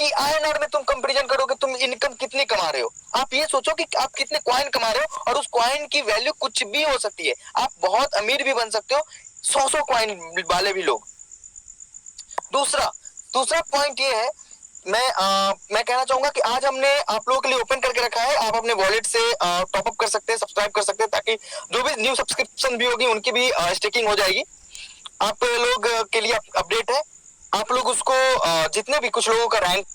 कि INR में तुम कंपैरिजन करो कि तुम इनकम कितनी कमा रहे हो। आप ये सोचो कि आप कितने कॉइन कमा रहे हो, और उस कॉइन की वैल्यू कुछ भी हो सकती है। आप बहुत अमीर भी बन सकते हो, 100 कॉइन वाले भी लोग। दूसरा पॉइंट ये है, मैं कहना चाहूंगा कि आज हमने आप लोगों के लिए ओपन करके रखा है, आप अपने वॉलेट से टॉप अप कर सकते हैं, सब्सक्राइब कर सकते हैं, ताकि जो भी न्यू सब्सक्रिप्शन भी होगी उनकी भी स्टेकिंग हो जाएगी। आप लोग के लिए अपडेट है, आप लोग उसको जितने भी कुछ लोगों का रैंक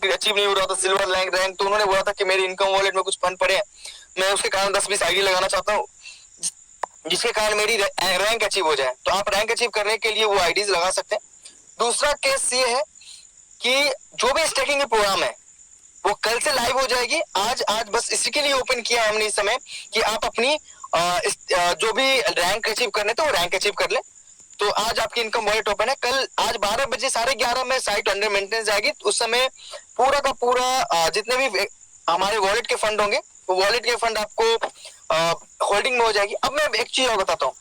अचीव नहीं हो रहा था, सिल्वर रैंक, तो उन्होंने बोला था कि मेरी इनकम वॉलेट में कुछ फंड पड़े हैं, मैं उसके कारण 10-20 आईडी लगाना चाहता हूँ जिसके कारण मेरी रैंक अचीव हो जाए। तो आप रैंक अचीव करने के लिए वो आईडीज लगा सकते हैं। दूसरा केस ये है कि जो भी स्टेकिंग के प्रोग्राम है वो कल से लाइव हो जाएगी। आज बस इसी के लिए ओपन किया है हमने इस समय कि आप अपनी जो भी रैंक अचीव करने तो वो रैंक अचीव कर ले। तो आज आपकी इनकम वॉलेट ओपन है। कल आज 12 बजे 11:30 में साइट अंडर मेंटेनेंस जाएगी। उस समय पूरा का पूरा जितने भी हमारे वॉलेट के फंड होंगे वो वॉलेट के फंड आपको होल्डिंग में हो जाएगी। अब मैं एक चीज और बताता हूँ,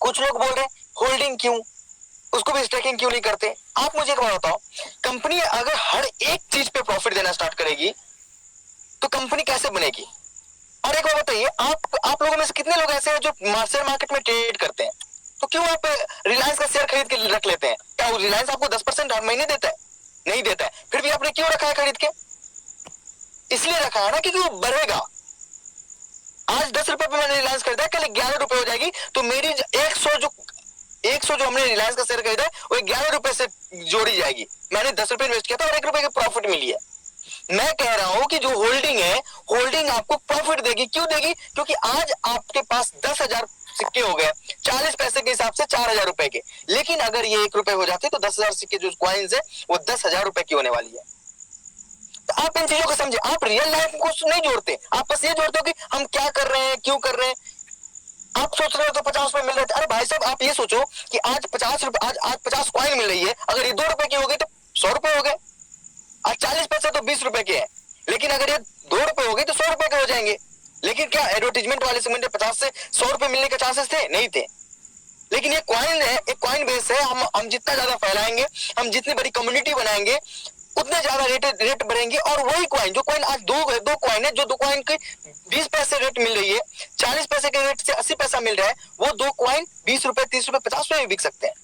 कुछ लोग बोल रहे हैं होल्डिंग क्यों, उसको भी स्टेकिंग क्यों नहीं करते। आप मुझे एक बात बताओ, कंपनी अगर हर एक चीज पे प्रॉफिट देना स्टार्ट करेगी तो कंपनी कैसे बनेगी। और एक बात बताइए, आप लोगों में से कितने लोग ऐसे हैं जो शेयर मार्केट में ट्रेड करते हैं, तो क्यों आप रिलायंस का शेयर खरीद के रख लेते हैं। क्या रिलायंस आपको 10% हर महीने देता है? नहीं देता है, फिर भी आपने क्यों रखा है खरीद के? इसलिए रखा है ना क्योंकि वो बढ़ेगा। आज 10 रुपए पे मैंने रिलायंस खरीदा, कल 11 रुपए हो जाएगी, तो मेरी 100 जो हमने रिलायंस का शेयर खरीदा है वो 11 रुपए से जोड़ी जाएगी। मैंने 10 रुपए इन्वेस्ट किया था और 1 रुपए की प्रॉफिट मिली है। मैं कह रहा हूं कि जो होल्डिंग है, होल्डिंग आपको प्रॉफिट देगी। क्यों देगी? क्योंकि आज आपके पास 10,000 सिक्के हो गए, 40 पैसे के हिसाब से 4,000 रुपए के। लेकिन अगर ये 1 रुपए हो जाते तो 10,000 सिक्के जो कॉइन्स है वो 10,000 रुपए की होने वाली है। तो आप इन चीजों को समझे, आप रियल लाइफ को नहीं जोड़ते, आप बस ये जोड़ते हो कि हम क्या कर रहे हैं, क्यों कर रहे हैं। आप सोच रहे हो तो 50 रुपए मिल रहे थे। अरे भाई साहब, आप ये सोचो कि आज 50 रुपए, आज 50 कॉइन मिल रही है, अगर ये 2 रुपए की हो गई तो 100 रुपए हो गए। आज 40 पैसे तो 20 रुपए के हैं, लेकिन अगर ये 2 रुपए हो गई तो 100 रुपए के हो जाएंगे। लेकिन क्या एडवर्टीजमेंट वाले सेगमेंट में 50 से 100 रुपए मिलने के चांसेस थे? नहीं थे। लेकिन ये कॉइन है, एक कॉइन बेस है, हम जितना ज्यादा फैलाएंगे, हम जितनी बड़ी कम्युनिटी बनाएंगे, उतने ज्यादा रेट बढ़ेंगे। और वही कॉइन, जो कॉइन आज दो कॉइन है, जो 2 कॉइन के 20 पैसे रेट मिल रही है, 40 पैसे के रेट से 80 पैसा मिल रहा है, वो 2 कॉइन 20 रुपए, 30 रुपए, 50 रुपए में बिक सकते हैं।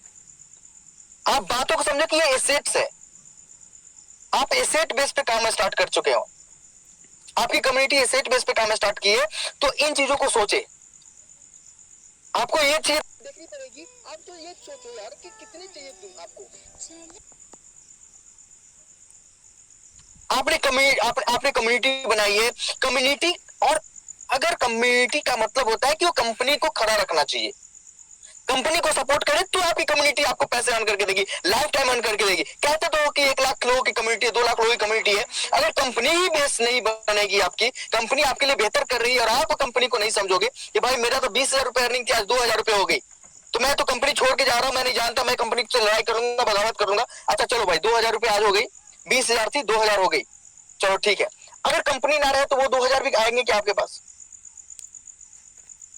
आप बातों को समझो कि ये एसेट्स है, आप एसेट बेस पे काम स्टार्ट कर चुके हो, आपकी कम्युनिटी एसेट बेस पे काम स्टार्ट की है। तो इन चीजों को सोचे, आपको ये चीज देखनी पड़ेगी। आप तो ये सोचो यार कि कितनी चाहिए तुम आपको। आपने कम्युनिटी बनाई है, कम्युनिटी, और अगर कम्युनिटी का मतलब होता है कि वो कंपनी को खड़ा रखना चाहिए, कंपनी को सपोर्ट करे, तो आपकी कम्युनिटी आपको पैसे अर्न करके देगी, लाइफ टाइम अर्न करके देगी। कहते तो कि 1 लाख लोगों की कम्युनिटी है, 2 लाख लोगों की कम्युनिटी है। अगर कंपनी ही बेस नहीं बनेगी, आपकी कंपनी आपके लिए बेहतर कर रही है और आप कंपनी को नहीं समझोगे कि भाई मेरा तो 20,000 रुपए अर्निंग थी, आज 2,000 रुपए हो गई, तो मैं तो कंपनी छोड़ के जा रहा हूं, मैं नहीं जानता, मैं कंपनी से लड़ाई करूंगा, बगावत करूंगा। अच्छा चलो भाई, 2,000 रुपए आज हो गई, 20,000 थी, 2,000 हो गई, चलो ठीक है। अगर कंपनी ना रहे तो वो 2,000 भी आएंगे क्या आपके पास?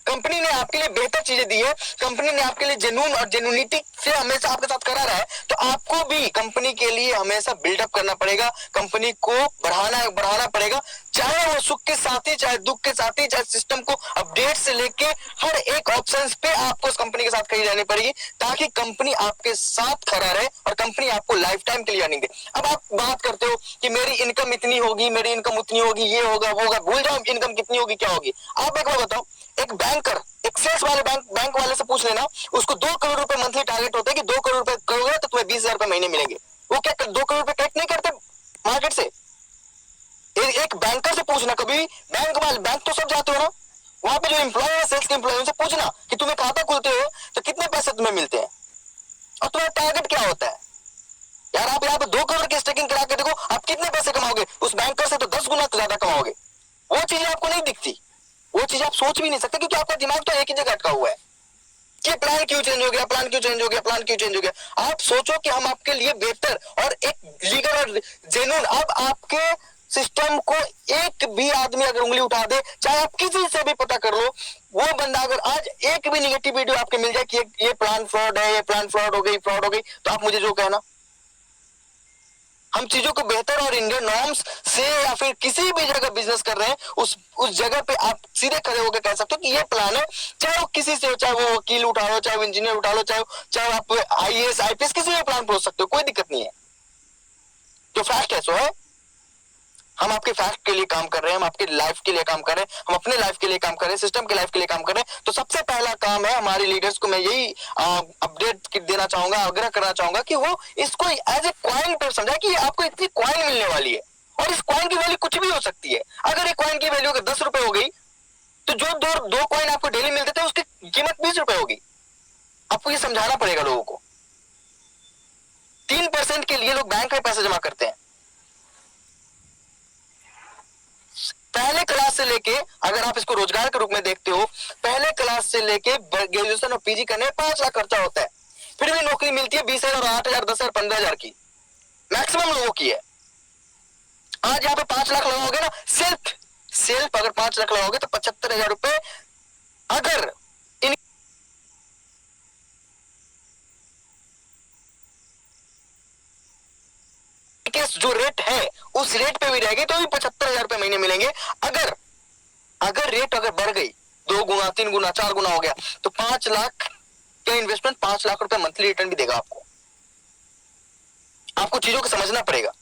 कंपनी ने आपके लिए बेहतर चीजें दी है, कंपनी ने आपके लिए जेन्युइन और जेन्युइनिटी से हमेशा आपके साथ करा रहा है, तो आपको भी कंपनी के लिए हमेशा बिल्डअप करना पड़ेगा, कंपनी को बढ़ाना पड़ेगा, चाहे वो सुख के साथ ही, चाहे दुख के साथ ही, चाहे सिस्टम को अपडेट से लेके हर एक ऑप्शन पे आपको उस कंपनी के साथ खड़ी रहनी पड़ेगी, ताकि कंपनी आपके साथ खड़ा रहे और कंपनी आपको लाइफ टाइम के लिए अर्निंग दे। अब आप बात करते हो कि मेरी इनकम इतनी होगी, मेरी इनकम उतनी होगी, ये होगा वो होगा, भूल जाओ इनकम कितनी होगी, क्या होगी। आप एक बार बताओ, एक बैंकर एक्सेस वाले बैंक वाले से पूछ लेना, उसको 2 करोड़ रुपए मंथली टारगेट होता है कि 2 करोड़ रुपए करोगे तो तुम्हें 20,000 रुपए महीने मिलेंगे। वो क्या 2 करोड़ रुपए कलेक्ट नहीं करते मार्केट से? एक बैंकर से पूछना, कभी बैंक तो सब जाते हो ना, वहां पे जो एम्प्लॉय है, सेल्स के एम्प्लॉय, उनसे पूछना कि तुम्हें खाता खुलते हो तो कितने पैसे तुम्हें मिलते हैं और तुम्हारा टारगेट क्या होता है। यार आप यहाँ पे 2 करोड़ की स्टेकिंग करा के देखो, आप कितने पैसे कमाओगे, उस बैंकर से तो 10 गुना ज्यादा कमाओगे। वो चीजें आपको नहीं दिखती, वो चीज आप सोच भी नहीं सकते, क्योंकि आपका दिमाग तो एक ही जगह अटका हुआ है कि प्लान क्यों चेंज हो गया, प्लान क्यों चेंज हो गया, प्लान क्यों चेंज हो गया। आप सोचो कि हम आपके लिए बेहतर और एक लीगल और जेन्युइन, अब आपके सिस्टम को एक भी आदमी अगर उंगली उठा दे, चाहे आप किसी से भी पता कर लो, वो बंदा अगर आज एक भी निगेटिव वीडियो आपके मिल जाए कि ये प्लान फ्रॉड है, ये प्लान फ्रॉड हो गई, तो आप मुझे जो कहना, हम चीजों को बेहतर और इंडियन नॉर्म्स से या फिर किसी भी जगह बिजनेस कर रहे हैं, उस जगह पे आप सीधे खड़े होकर कह सकते हो कि ये प्लान है, चाहे वो किसी से हो, चाहे वो वकील उठा लो, चाहे वो इंजीनियर उठा लो, चाहे आप IAS IPS किसी भी प्लान पहुंच सकते हो, कोई दिक्कत नहीं है। जो फैक्ट है सो है, हम आपके फैक्ट के लिए काम कर रहे हैं, हम आपके लाइफ के लिए काम कर रहे हैं, हम अपने लाइफ के लिए काम कर रहे हैं, सिस्टम के लाइफ के लिए काम कर रहे हैं। तो सबसे पहला काम है हमारे लीडर्स को, मैं यही अपडेट देना चाहूंगा, आग्रह करना चाहूंगा कि वो इसको एज ए कॉइन पर समझा कि आपको इतनी कॉइन मिलने वाली है और इस कॉइन की वैल्यू कुछ भी हो सकती है। अगर एक कॉइन की वैल्यू अगर 10 रुपए हो गई, तो जो दो कॉइन आपको डेली मिलते थे उसकी कीमत 20 रुपए होगी। आपको ये समझाना पड़ेगा लोगों को। 3% के लिए लोग बैंक में पैसे जमा करते हैं। पहले क्लास से लेके, अगर आप इसको रोजगार के रूप में देखते हो, पहले क्लास से लेके ग्रेजुएशन और PG करने में 5 लाख खर्चा होता है, फिर भी नौकरी मिलती है 20,000 और 8,000 10,000 15,000 की, मैक्सिमम लोगों की है। आज यहाँ पे 5 लाख लगाओगे ना, सेल्फ अगर 5 लाख लगाओगे तो 75,000 रुपए अगर जो रेट है उस रेट पे भी रहेगी तो भी 75,000 रुपए महीने मिलेंगे। अगर रेट अगर बढ़ गई 2 गुना 3 गुना 4 गुना हो गया, तो 5 लाख का इन्वेस्टमेंट 5 लाख रुपए मंथली रिटर्न भी देगा आपको। आपको चीजों को समझना पड़ेगा,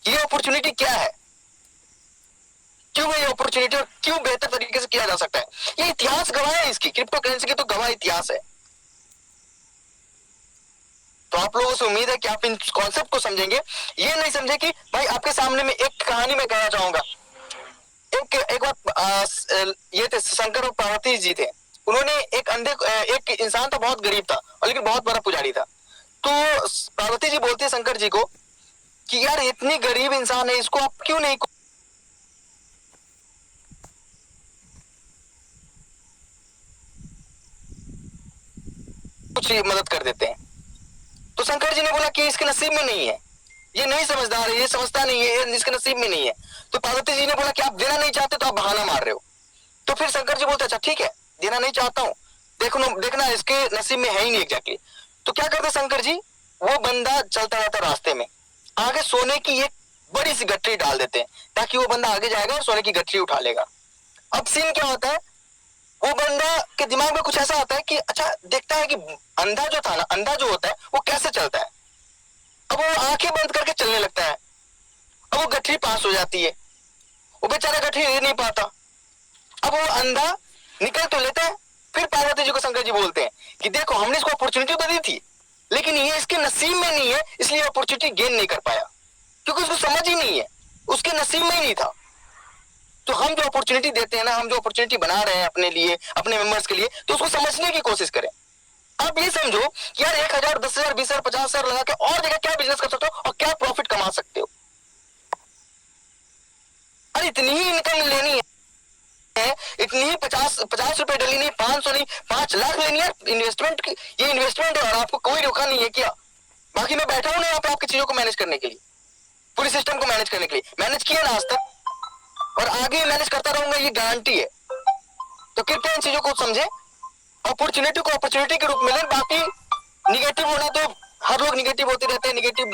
ये अपॉर्चुनिटी क्या है, क्यों है ये अपॉर्चुनिटी और क्यों बेहतर तरीके से किया जा सकता है। ये इतिहास गवाह है, इसकी क्रिप्टो करेंसी की तो गवाह इतिहास है। तो आप लोगों से उम्मीद है कि आप इन कॉन्सेप्ट को समझेंगे। ये नहीं समझे कि भाई आपके सामने में एक कहानी में कहना चाहूंगा। एक बार ये थे शंकर और पार्वती जी थे। उन्होंने एक इंसान था, बहुत गरीब था लेकिन बहुत बड़ा पुजारी था। तो पार्वती जी बोलती है शंकर जी को कि यार इतनी गरीब इंसान है, इसको आप क्यों नहीं कुछ मदद कर देते हैं। तो शंकर जी ने बोला कि इसके नसीब में नहीं है, ये नहीं समझदार है, ये समझता नहीं है, इसके नसीब में नहीं है। तो पार्वती जी ने बोला कि आप देना नहीं चाहते तो आप बहाना मार रहे हो। तो फिर शंकर जी बोलते अच्छा ठीक है, देना नहीं चाहता हूं, देखना इसके नसीब में है ही नहीं एग्जैक्टली। तो क्या करते शंकर जी, वो बंदा चलता रहता रास्ते में, आगे सोने की एक बड़ी सी गठरी डाल देते हैं ताकि वो बंदा आगे जाएगा और सोने की गठरी उठा लेगा। अब सीन क्या होता है, वो बंदा के दिमाग में कुछ ऐसा आता है कि अच्छा देखता है कि अंधा जो था ना, अंधा जो होता है वो कैसे चलता है। अब वो आंखें बंद करके चलने लगता है, अब वो गठरी पास हो जाती है, वो बेचारा गठरी ले नहीं पाता। अब वो अंधा निकल तो लेता है। फिर पार्वती जी को शंकर जी बोलते हैं कि देखो हमने इसको अपॉर्चुनिटी तो दी थी, लेकिन ये इसके नसीब में नहीं है, इसलिए अपॉर्चुनिटी गेन नहीं कर पाया, क्योंकि उसको समझ ही नहीं है, उसके नसीब में ही नहीं था। तो हम जो अपॉर्चुनिटी देते हैं ना, हम जो अपॉर्चुनिटी बना रहे हैं अपने लिए, अपने मेंबर्स के लिए, तो उसको समझने की कोशिश करें। आप ये समझो कि यार 1,000 10,000 20,000 50,000 लगा के और जगह क्या बिजनेस कर सकते हो और क्या प्रॉफिट कमा सकते हो। अरे इतनी ही इनकम लेनी है, इतनी ही 50 रुपए डेली नहीं, 500 नहीं, 5 लाख लेनी है। इन्वेस्टमेंट की ये इन्वेस्टमेंट है और आपको कोई रोका नहीं है क्या। बाकी मैं बैठा हूं ना यहाँ पे आपकी चीजों को मैनेज करने के लिए, पूरी सिस्टम को मैनेज करने के लिए। मैनेज किया ना आज तक और आगे मैनेज करता रहूंगा, ये गारंटी है। तो कृपया इन चीजों को समझे, अपॉर्चुनिटी को अपॉर्चुनिटी के रूप में लें। बाकी निगेटिव होना तो हर लोग निगेटिव होते रहते हैं, निगेटिव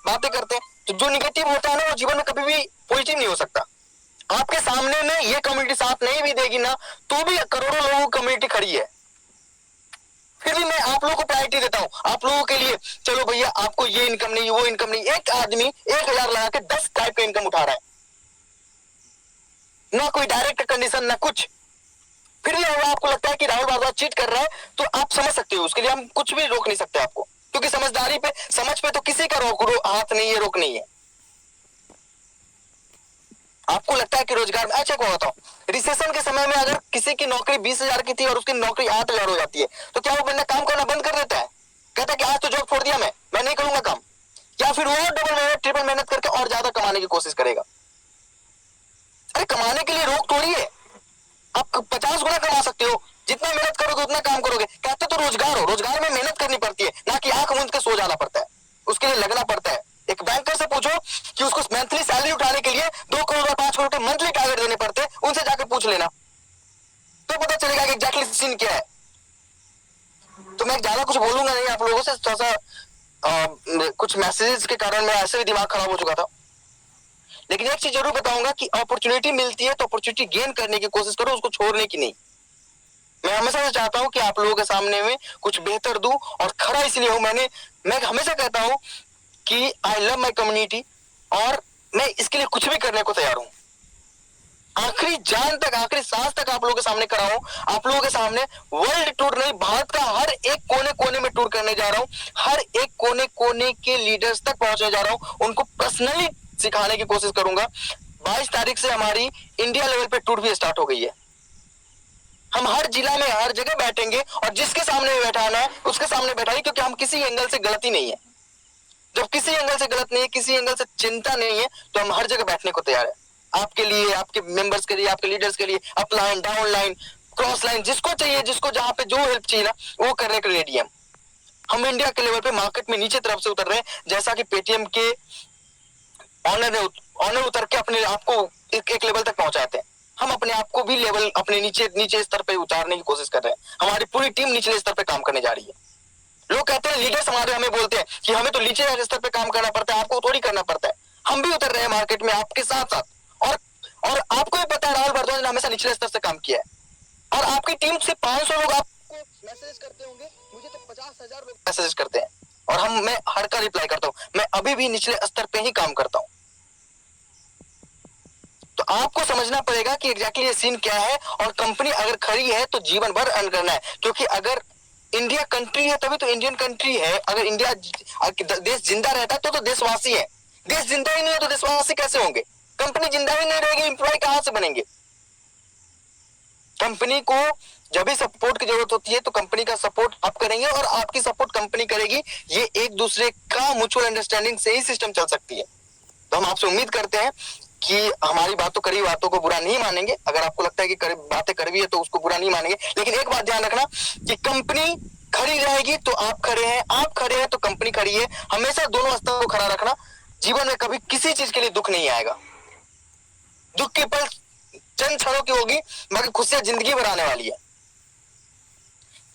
बातें करते हैं। तो जो निगेटिव होता है ना, वो जीवन में कभी भी पॉजिटिव नहीं हो सकता। आपके सामने में ये कम्युनिटी साथ नहीं भी देगी ना, तो भी करोड़ों लोगों की कम्युनिटी खड़ी है, फिर भी मैं आप लोगों को प्रायोरिटी देता हूं आप लोगों के लिए। चलो भैया आपको ये इनकम नहीं, वो इनकम नहीं, एक आदमी 1,000 लगा के 10 टाइप का इनकम उठा रहा है, ना कोई डायरेक्ट कंडीशन ना कुछ। फिर भी अगर आपको लगता है कि राहुल भारद्वाज चीट कर रहा है, तो आप समझ सकते हो, उसके लिए हम कुछ भी रोक नहीं सकते आपको, क्योंकि समझदारी पे समझ पे तो किसी का हाथ नहीं है, रोक नहीं है। आपको लगता है कि रोजगार में, अच्छा को बताओ, रिसेशन के समय में अगर किसी की नौकरी 20,000 की थी और उसकी नौकरी 8,000 हो जाती है, तो क्या वो बंदा काम करना बंद कर देता है, कहता है कि आज तो जॉब छोड़ दिया, मैं नहीं करूंगा काम, या फिर वो डबल मेहनत ट्रिपल मेहनत करके और ज्यादा कमाने की कोशिश करेगा। अरे कमाने के लिए रोक थोड़ी है, आप 50 गुना कमा सकते हो, जितना मेहनत करोगे उतना काम करोगे। कहते तो रोजगार हो, रोजगार में मेहनत करनी पड़ती है, ना कि आंख मूंद के सो जाना पड़ता है, उसके लिए लगना पड़ता है। एक बैंकर से पूछो कि उसको मंथली सैलरी उठाने के लिए 2 करोड़ कुछ बोलूंगा नहीं आप लोगों से, थोड़ा सा कुछ मैसेजेस के कारण मेरा ऐसे भी दिमाग खराब हो चुका था। लेकिन एक चीज जरूर बताऊंगा कि अपॉर्चुनिटी मिलती है तो अपॉर्चुनिटी गेन करने की कोशिश करो, उसको छोड़ने की नहीं। मैं हमेशा से चाहता हूं कि आप लोगों के सामने में कुछ बेहतर दूं, और खड़ा इसलिए हूं, मैं हमेशा कहता हूं कि आई लव माई कम्युनिटी, और मैं इसके लिए कुछ भी करने को तैयार हूं। आखिरी जान तक, आखिरी सांस तक आप लोगों के सामने खड़ा हूं, आप लोगों के सामने वर्ल्ड टूर नहीं, भारत का हर एक कोने कोने में टूर करने जा रहा हूं, हर एक कोने कोने के लीडर्स तक पहुंचने जा रहा हूं, उनको पर्सनली सिखाने की कोशिश करूंगा। 22 तारीख से हमारी इंडिया लेवल पे टूर भी स्टार्ट हो गई है। हम हर जिला में हर जगह बैठेंगे, और जिसके सामने भी बैठाना है उसके सामने बैठाइए, क्योंकि हम किसी एंगल से गलती नहीं है। जब किसी एंगल से गलत नहीं है, किसी एंगल से चिंता नहीं है, तो हम हर जगह बैठने को तैयार है, आपके लिए, आपके मेंबर्स के लिए, आपके लीडर्स के लिए, अपलाइन, डाउनलाइन, क्रॉस लाइन, जिसको चाहिए, जिसको जहां पे जो हेल्प चाहिए ना, वो करने के रेडी है। हम इंडिया के लेवल पे मार्केट में नीचे तरफ से उतर रहे हैं, जैसा कि पेटीएम के ऑनर उतर के अपने आप को एक लेवल तक पहुंचाते हैं। हम अपने आप को भी लेवल अपने नीचे स्तर पे उतारने की कोशिश कर रहे हैं। हमारी पूरी टीम निचले स्तर पे काम करने जा रही है। लोग कहते हैं, लीडर्स हमारे हमें बोलते हैं कि हमें तो नीचे स्तर पे काम करना पड़ता है, आपको थोड़ी करना पड़ता है। हम भी उतर रहे हैं मार्केट में आपके साथ साथ, और आपको भी पता है राहुल भारद्वाज ने हमेशा निचले स्तर से काम किया है, और आपकी टीम से 500 लोग आपको मैसेज करते होंगे, मुझे तो 50,000 लोग मैसेज करते हैं, और मैं हर का रिप्लाई करता हूं। मैं अभी भी निचले स्तर पे ही काम करता हूं। तो आपको समझना पड़ेगा कि एग्जैक्टली ये सीन क्या है, और कंपनी अगर खड़ी है तो जीवन भर अर्न करना है, क्योंकि अगर इंडिया कंट्री है तभी तो इंडियन कंट्री है। अगर इंडिया देश जिंदा रहता है तो देशवासी है। देश जिंदा ही नहीं है तो देशवासी कैसे होंगे? कंपनी जिंदा ही नहीं रहेगी, एम्प्लॉय कहां से बनेंगे? कंपनी को जब भी सपोर्ट की जरूरत होती है तो कंपनी का सपोर्ट आप करेंगे, और आपकी सपोर्ट कंपनी करेगी। ये एक दूसरे का म्यूचुअल अंडरस्टैंडिंग से ही सिस्टम चल सकती है। तो हम आपसे उम्मीद करते हैं कि हमारी करी बातों को बुरा नहीं मानेंगे। अगर आपको लगता है कि बातें कड़वी है तो उसको बुरा नहीं मानेंगे, लेकिन एक बात ध्यान रखना कि कंपनी खड़ी रहेगी तो आप खड़े हैं, आप खड़े हैं तो कंपनी खड़ी है। हमेशा दोनों स्तरों को खड़ा रखना। जीवन में कभी किसी चीज के लिए दुख नहीं आएगा। दुख के पल चंद क्षणों की होगी, मगर खुशियां जिंदगी भर आने वाली है।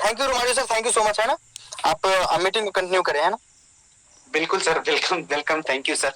Thank you Romario sir, thank you so much, है ना। आप मीटिंग को कंटिन्यू करें, है ना। बिल्कुल sir, welcome, thank you sir.